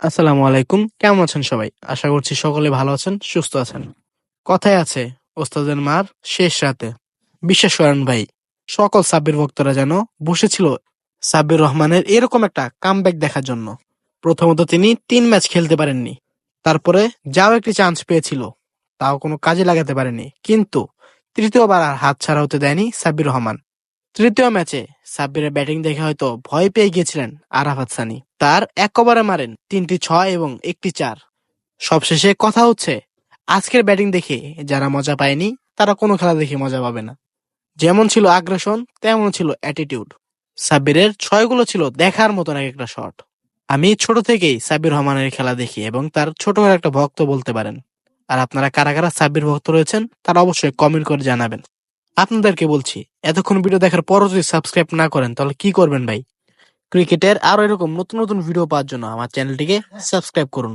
আসসালামু আলাইকুম। কেমন আছেন সবাই? আশা করছি সকলে ভালো আছেন, সুস্থ আছেন। কথায় আছে, ওস্তাদের মার শেষ রাতে। বিশ্বাস করেন ভাই, সকল সাব্বির ভক্তরা যেন বসেছিল সাব্বির রহমানের এরকম একটা কামব্যাক দেখার জন্য। প্রথমত তিনি ৩ ম্যাচ খেলতে পারেননি। তারপরে যাও একটি চান্স পেয়েছিল, তাও কোনো কাজে লাগাতে পারেনি। কিন্তু তৃতীয়বার আর হাতছাড়া হতে দেয়নি সাব্বির রহমান। তৃতীয় ম্যাচে সাব্বিরের ব্যাটিং দেখে হয়তো ভয় পেয়ে গিয়েছিলেন আরাফাত সানি। তার এক ওভারে মারেন ৩টি ৬ এবং একটি ৪। সবশেষে কথা হচ্ছে, আজকের ব্যাটিং দেখে যারা মজা পায়নি তারা কোনো খেলা দেখে মজা পাবে না। যেমন ছিল আগ্রাসন, তেমন ছিল অ্যাটিটিউড। সাব্বিরের ছয়গুলো ছিল দেখার মতন এক একটা শট। আমি ছোট থেকেই সাব্বির রহমানের খেলা দেখি এবং তার ছোট করে একটা ভক্ত বলতে পারেন। আর আপনারা কারা কারা সাব্বির ভক্ত রয়েছেন তারা অবশ্যই কমেন্ট করে জানাবেন। আপনাদেরকে বলছি, এতক্ষণ ভিডিও দেখার পরও যদি সাবস্ক্রাইব না করেন তাহলে কি করবেন ভাই? ক্রিকেটের আরো এরকম নতুন নতুন ভিডিও পাওয়ার জন্য আমার চ্যানেলটিকে সাবস্ক্রাইব করুন।